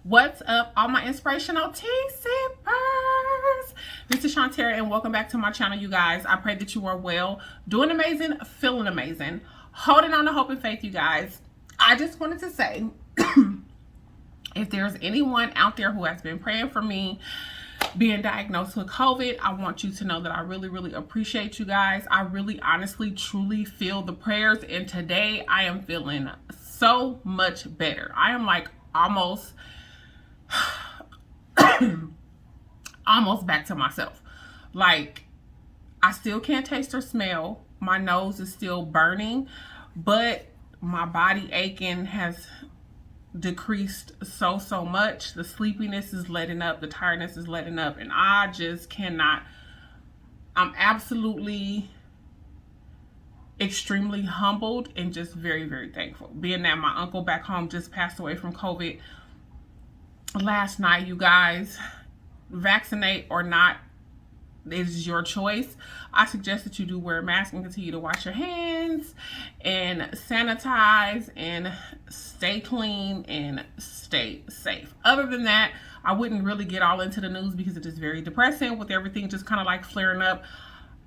What's up, all my inspirational tea sippers? This is Shontera, and welcome back to my channel, you guys. I pray that you are well, doing amazing, feeling amazing, holding on to hope and faith, you guys. I just wanted to say, if there's anyone out there who has been praying for me being diagnosed with COVID, I want you to know that I really appreciate you guys. I really, honestly, truly feel the prayers, and today I am feeling so much better. I am like almost back to myself. Like, I still can't taste or smell. My nose is still burning, but my body aching has decreased so much. The sleepiness is letting up, the tiredness is letting up, and I just cannot. I'm absolutely extremely humbled and just very thankful, being that my uncle back home just passed away from COVID last night. You guys, vaccinate or not, it is your choice. I suggest that you do wear a mask and continue to wash your hands and sanitize and stay clean and stay safe. Other than that, I wouldn't really get all into the news because it is very depressing with everything just kind of like flaring up.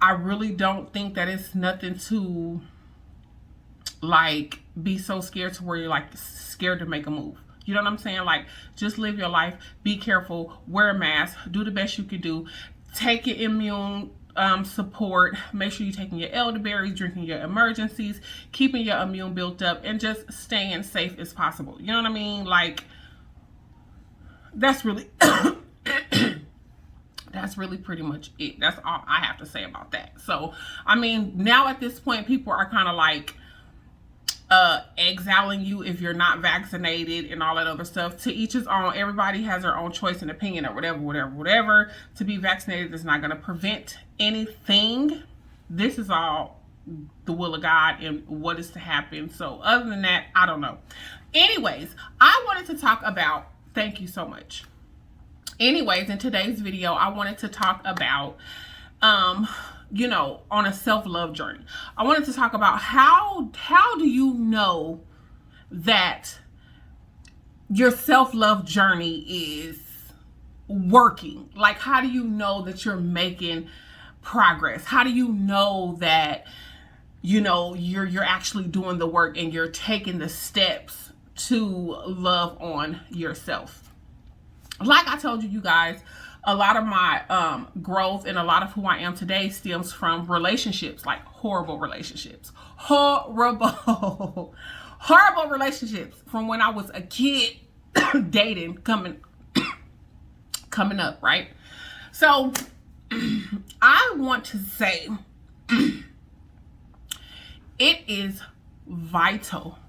I really don't think that it's nothing to like be so scared to where you're like scared to make a move. You know what I'm saying? Like, just live your life, be careful, wear a mask, do the best you can do, take your immune support, make sure you're taking your elderberries, drinking your emergencies, keeping your immune built up, and just staying safe as possible. You know what I mean? Like, that's really that's really pretty much it. That's all I have to say about that. So, I mean, now at this point, people are kind of like exiling you if you're not vaccinated and all that other stuff. To each his own. Everybody has their own choice and opinion or whatever. To be vaccinated is not going to prevent anything. This is all the will of God and what is to happen. So other than that, I don't know. Anyways, I wanted to talk about, thank you so much. Anyways, in today's video, I wanted to talk about you know, on a self-love journey. I wanted to talk about how do you know that your self-love journey is working? Like, how do you know that you're making progress? How do you know that, you know, you're actually doing the work and you're taking the steps to love on yourself? Like I told you, you guys, a lot of my growth and a lot of who I am today stems from relationships, like horrible relationships, horrible relationships from when I was a kid, dating, coming up, right? So I want to say it is vital.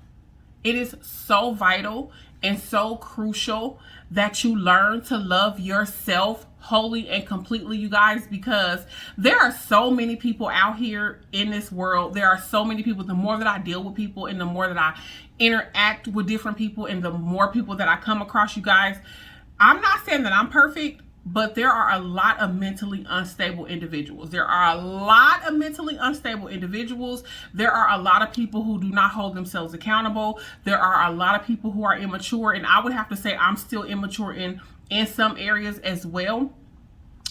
It is so vital and so crucial that you learn to love yourself wholly and completely, you guys, because there are so many people out here in this world. There are so many people. The more that I deal with people and the more that I interact with different people and the more people that I come across, you guys, I'm not saying that I'm perfect, but there are a lot of mentally unstable individuals. There are a lot of mentally unstable individuals. There are a lot of people who do not hold themselves accountable. There are a lot of people who are immature. And I would have to say I'm still immature in some areas as well.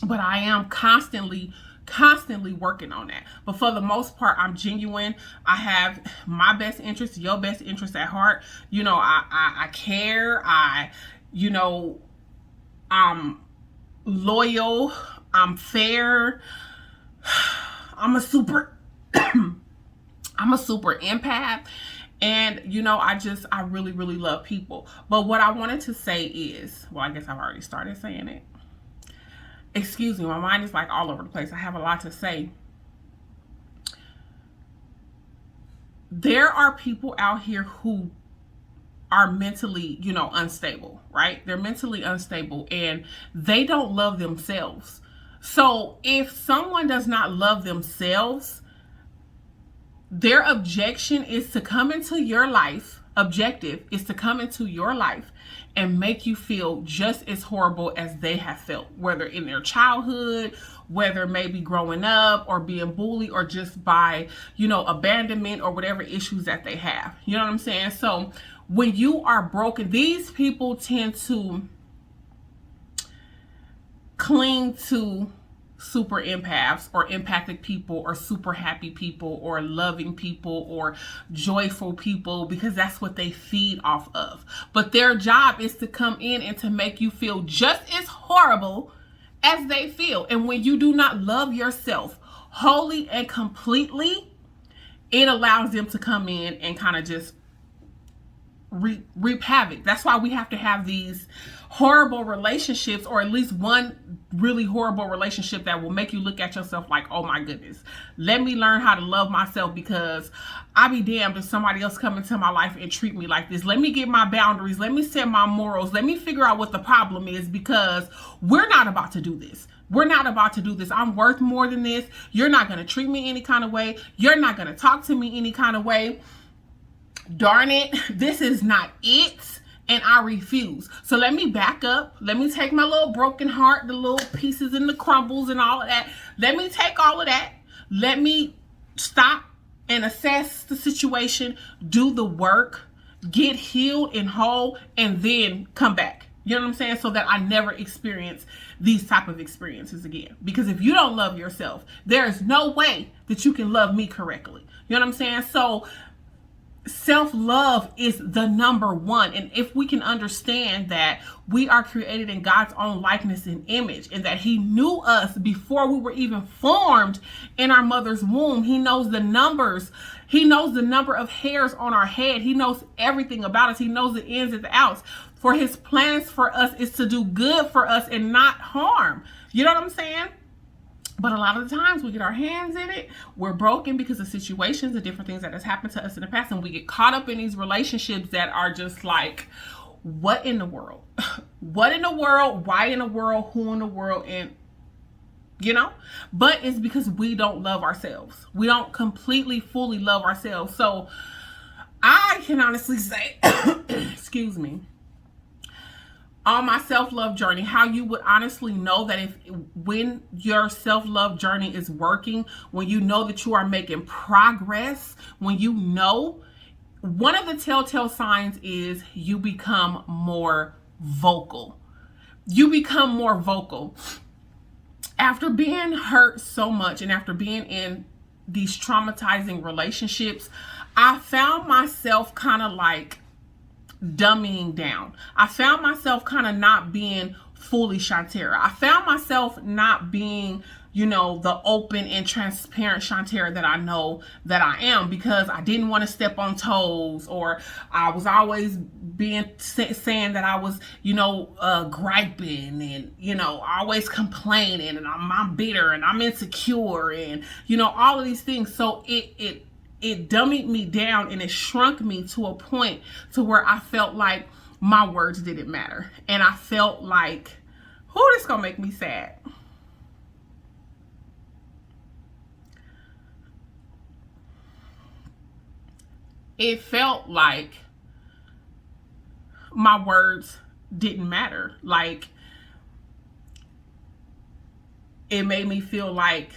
But I am constantly working on that. But for the most part, I'm genuine. I have my best interest, your best interest at heart. You know, I care. You know, I'm loyal, I'm fair, I'm a super empath, and you know, I really love people. But what I wanted to say is, well, I guess I've already started saying it. Excuse me, my mind is like all over the place. I have a lot to say. There are people out here who are mentally, you know, unstable, right? They're mentally unstable and they don't love themselves. So if someone does not love themselves, their objection is to come into your life objective is to come into your life and make you feel just as horrible as they have felt, whether in their childhood, whether maybe growing up or being bullied, or just by, abandonment or whatever issues that they have. You know what I'm saying? So when you are broken, these people tend to cling to super empaths or empathic people or super happy people or loving people or joyful people, because that's what they feed off of. But their job is to come in and to make you feel just as horrible as they feel. And when you do not love yourself wholly and completely, it allows them to come in and kind of just reap havoc. That's why we have to have these horrible relationships, or at least one really horrible relationship that will make you look at yourself like, oh my goodness, let me learn how to love myself, because I be damned if somebody else come into my life and treat me like this. Let me get my boundaries. Let me set my morals. Let me figure out what the problem is, because we're not about to do this. We're not about to do this. I'm worth more than this. You're not going to treat me any kind of way. You're not going to talk to me any kind of way. Darn it, this is not it, and I refuse. So let me back up. Let me take my little broken heart, the little pieces and the crumbles and all of that. Let me take all of that. Let me stop and assess the situation, do the work, get healed and whole, and then come back. You know what I'm saying? So that I never experience these type of experiences again. Because if you don't love yourself, there is no way that you can love me correctly. You know what I'm saying? So self-love is the number one. And if we can understand that we are created in God's own likeness and image, and that he knew us before we were even formed in our mother's womb. He knows the numbers. He knows the number of hairs on our head. He knows everything about us. He knows the ins and the outs. For his plans for us is to do good for us and not harm. You know what I'm saying? But a lot of the times we get our hands in it. We're broken because of situations and different things that has happened to us in the past. And we get caught up in these relationships that are just like, what in the world? What in the world? Why in the world? Who in the world? And, but it's because we don't love ourselves. We don't completely, fully love ourselves. So I can honestly say, excuse me, on my self-love journey, how you would honestly know that when your self-love journey is working, when you know that you are making progress, when you know, one of the telltale signs is you become more vocal. You become more vocal. After being hurt so much and after being in these traumatizing relationships, I found myself kind of like dumbing down. I found myself kind of not being fully Shontera. I found myself not being, the open and transparent Shontera that I know that I am, because I didn't want to step on toes, or I was always saying that I was, griping and, always complaining, and I'm bitter and I'm insecure and, all of these things. So it dummied me down, and it shrunk me to a point to where I felt like my words didn't matter. And I felt like, this gonna make me sad. It felt like my words didn't matter. Like, it made me feel like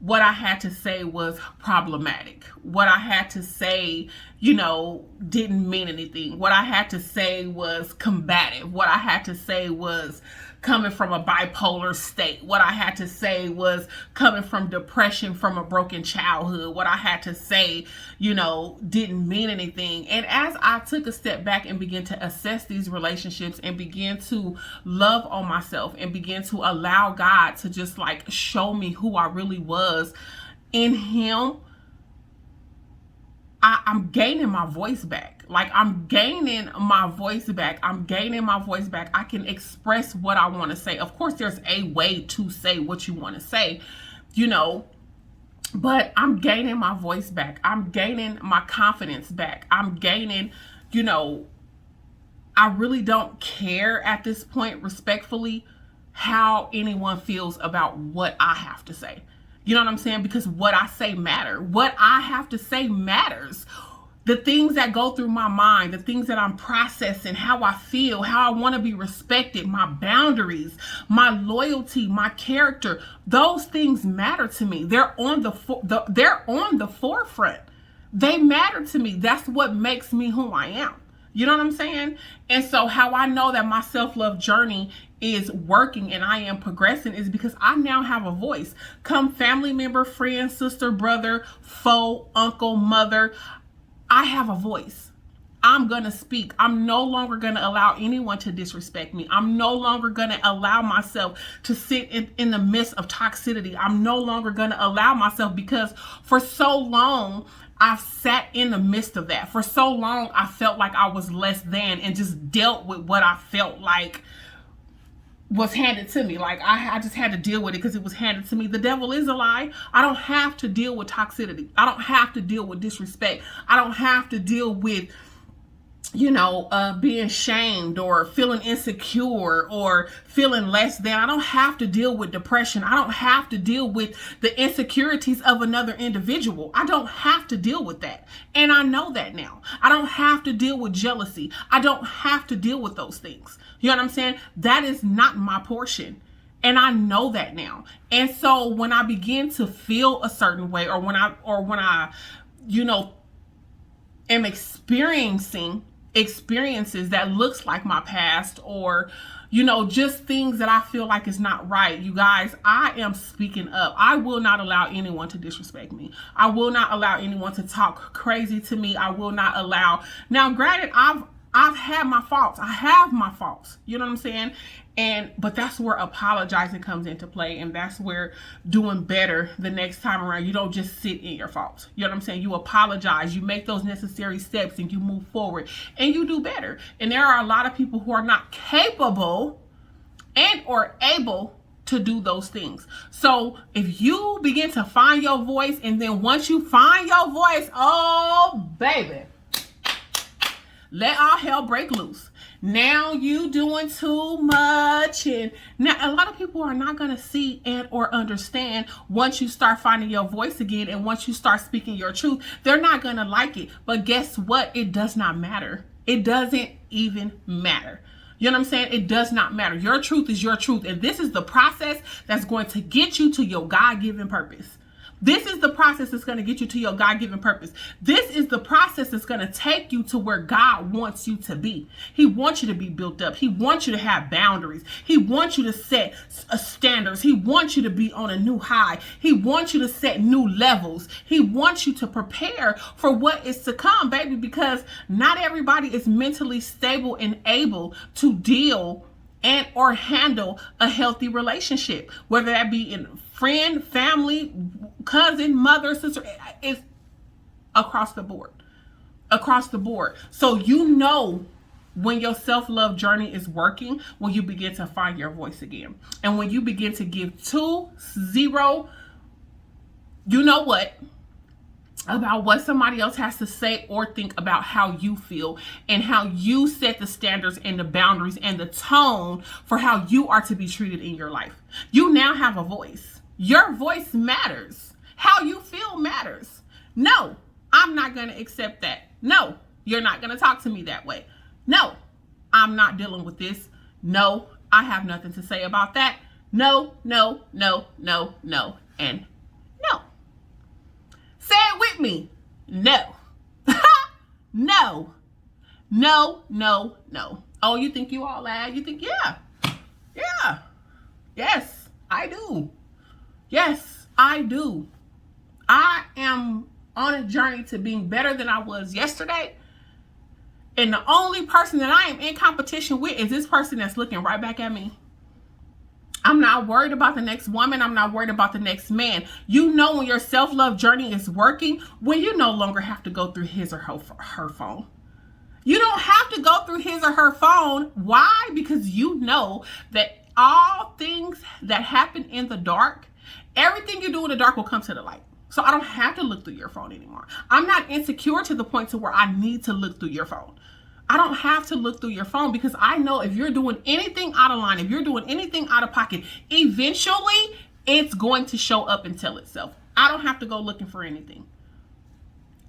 what I had to say was problematic. What I had to say, didn't mean anything. What I had to say was combative. What I had to say was coming from a bipolar state. What I had to say was coming from depression from a broken childhood. What I had to say, didn't mean anything. And as I took a step back and began to assess these relationships and began to love on myself and began to allow God to just like show me who I really was in him, I'm gaining my voice back. Like, I'm gaining my voice back. I can express what I want to say. Of course, there's a way to say what you want to say, but I'm gaining my voice back. I'm gaining my confidence back. I'm gaining, I really don't care at this point, respectfully, how anyone feels about what I have to say. You know what I'm saying? Because what I say matters. What I have to say matters. the things that go through my mind, the things that I'm processing, how I feel, how I want to be respected, my boundaries, my loyalty, my character, those things matter to me. They're on the forefront. They matter to me. That's what makes me who I am. You know what I'm saying? And so how I know that my self-love journey is working and I am progressing is because I now have a voice. Come family member, friend, sister, brother, foe, uncle, mother, I have a voice. I'm going to speak. I'm no longer going to allow anyone to disrespect me. I'm no longer going to allow myself to sit in the midst of toxicity. I'm no longer going to allow myself, because for so long, I've sat in the midst of that. For so long, I felt like I was less than and just dealt with what I felt like was handed to me. Like I just had to deal with it because it was handed to me. The devil is a lie. I don't have to deal with toxicity. I don't have to deal with disrespect. I don't have to deal with, being shamed or feeling insecure or feeling less than. I don't have to deal with depression. I don't have to deal with the insecurities of another individual. I don't have to deal with that. And I know that now. I don't have to deal with jealousy. I don't have to deal with those things. You know what I'm saying? That is not my portion. And I know that now. And so when I begin to feel a certain way, or when I am experiencing experiences that looks like my past, or just things that I feel like is not right, you guys, I am speaking up. I will not allow anyone to disrespect me. I will not allow anyone to talk crazy to me. I will not allow. Now granted, I've had my faults. I have my faults. You know what I'm saying? But that's where apologizing comes into play. And that's where doing better the next time around. You don't just sit in your faults. You know what I'm saying? You apologize. You make those necessary steps and you move forward and you do better. And there are a lot of people who are not capable and or able to do those things. So if you begin to find your voice, and then once you find your voice, oh baby, let all hell break loose. Now you doing too much. And now a lot of people are not going to see and or understand once you start finding your voice again, and once you start speaking your truth. They're not going to like it. But guess what? It does not matter. It doesn't even matter. You know what I'm saying? It does not matter. Your truth is your truth. And this is the process that's going to get you to your God-given purpose. This is the process that's going to get you to your God-given purpose. This is the process that's going to take you to where God wants you to be. He wants you to be built up. He wants you to have boundaries. He wants you to set standards. He wants you to be on a new high. He wants you to set new levels. He wants you to prepare for what is to come, baby, because not everybody is mentally stable and able to deal and or handle a healthy relationship, whether that be in friend, family, cousin, mother, sister. It's across the board. So when your self-love journey is working, when you begin to find your voice again, and when you begin to give 2-0 about what somebody else has to say or think about how you feel, and how you set the standards and the boundaries and the tone for how you are to be treated in your life. You now have a voice. Your voice matters. How you feel matters. No, I'm not going to accept that. No, you're not going to talk to me that way. No, I'm not dealing with this. No, I have nothing to say about that. No, and no. Say it with me. No. No. Oh, you think you all loud? You think, yeah. Yes, I do. Yes, I do. I am on a journey to being better than I was yesterday. And the only person that I am in competition with is this person that's looking right back at me. I'm not worried about the next woman. I'm not worried about the next man. When your self-love journey is working, when you no longer have to go through his or her phone. You don't have to go through his or her phone. Why? Because you know that all things that happen in the dark, everything you do in the dark will come to the light. So I don't have to look through your phone anymore. I'm not insecure to the point to where I need to look through your phone. I don't have to look through your phone, because I know if you're doing anything out of line, if you're doing anything out of pocket, eventually it's going to show up and tell itself. I don't have to go looking for anything.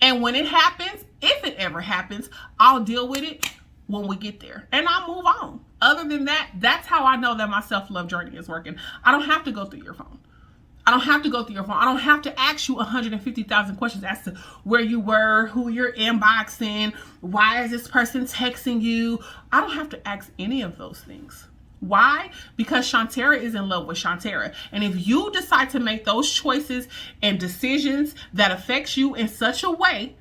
And when it happens, if it ever happens, I'll deal with it when we get there. And I'll move on. Other than that, that's how I know that my self-love journey is working. I don't have to go through your phone. I don't have to go through your phone. I don't have to ask you 150,000 questions as to where you were, who you're inboxing, why is this person texting you. I don't have to ask any of those things. Why? Because Shontera is in love with Shontera. And if you decide to make those choices and decisions that affects you in such a way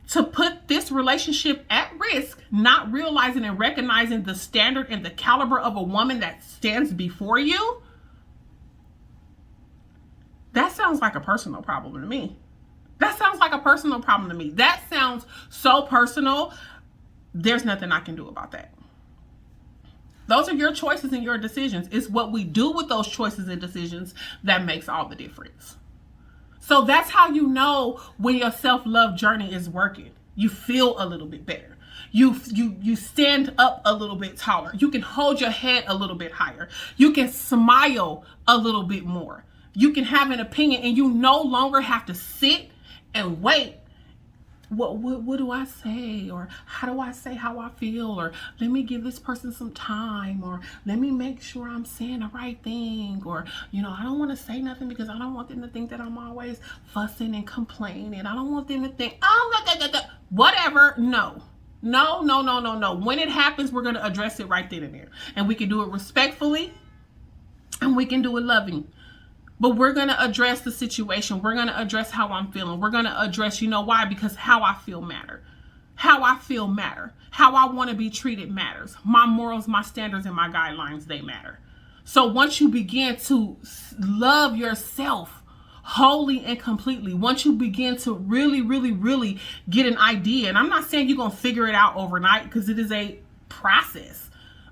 to put this relationship at risk, not realizing and recognizing the standard and the caliber of a woman that stands before you, that sounds like a personal problem to me. That sounds like a personal problem to me. That sounds so personal. There's nothing I can do about that. Those are your choices and your decisions. It's what we do with those choices and decisions that makes all the difference. So that's how you know when your self-love journey is working. You feel a little bit better. You stand up a little bit taller. You can hold your head a little bit higher. You can smile a little bit more. You can have an opinion, and you no longer have to sit and wait. What do I say? Or how do I say how I feel? Or let me give this person some time. Or let me make sure I'm saying the right thing. Or, I don't want to say nothing because I don't want them to think that I'm always fussing and complaining. I don't want them to think, whatever. No. When it happens, we're going to address it right then and there. And we can do it respectfully, and we can do it loving. But we're going to address the situation. We're going to address how I'm feeling. We're going to address, why? Because how I feel matter. How I feel matter. How I want to be treated matters. My morals, my standards, and my guidelines, they matter. So once you begin to love yourself wholly and completely, once you begin to really, really, really get an idea, and I'm not saying you're going to figure it out overnight because it is a process.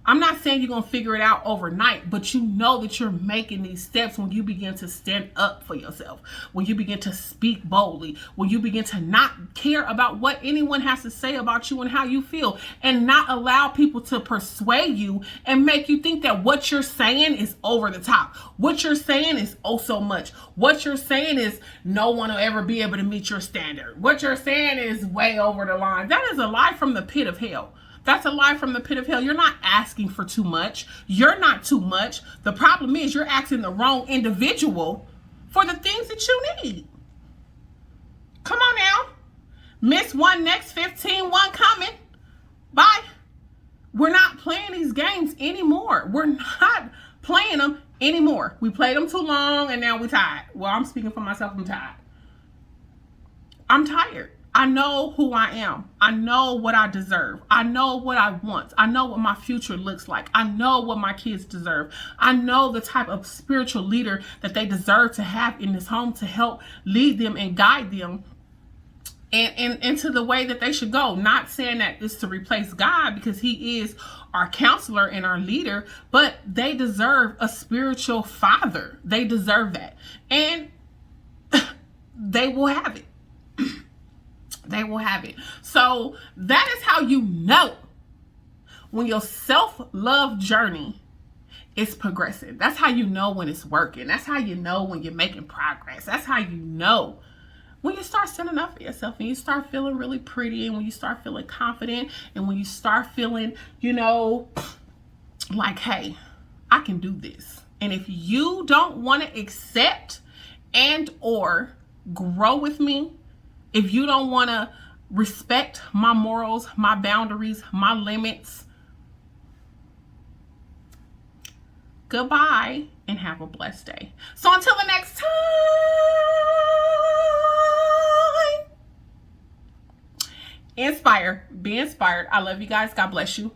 I'm not saying you're going to figure it out overnight, but you know that you're making these steps when you begin to stand up for yourself, when you begin to speak boldly, when you begin to not care about what anyone has to say about you and how you feel, and not allow people to persuade you and make you think that what you're saying is over the top. What you're saying is oh so much. What you're saying is no one will ever be able to meet your standard. What you're saying is way over the line. That is a lie from the pit of hell. That's a lie from the pit of hell. You're not asking for too much. You're not too much. The problem is you're asking the wrong individual for the things that you need. Come on now. Miss one, next 15, one coming. Bye. We're not playing these games anymore. We're not playing them anymore. We played them too long and now we're tired. Well, I'm speaking for myself. I'm tired. I'm tired. I know who I am. I know what I deserve. I know what I want. I know what my future looks like. I know what my kids deserve. I know the type of spiritual leader that they deserve to have in this home to help lead them and guide them and into the way that they should go. Not saying that it's to replace God, because he is our counselor and our leader, but they deserve a spiritual father. They deserve that. And they will have it. They will have it. So that is how you know when your self-love journey is progressing. That's how you know when it's working. That's how you know when you're making progress. That's how you know when you start standing up for yourself and you start feeling really pretty, and when you start feeling confident, and when you start feeling, like, hey, I can do this. And if you don't want to accept and or grow with me, if you don't want to respect my morals, my boundaries, my limits, goodbye and have a blessed day. So until the next time, inspire, be inspired. I love you guys. God bless you.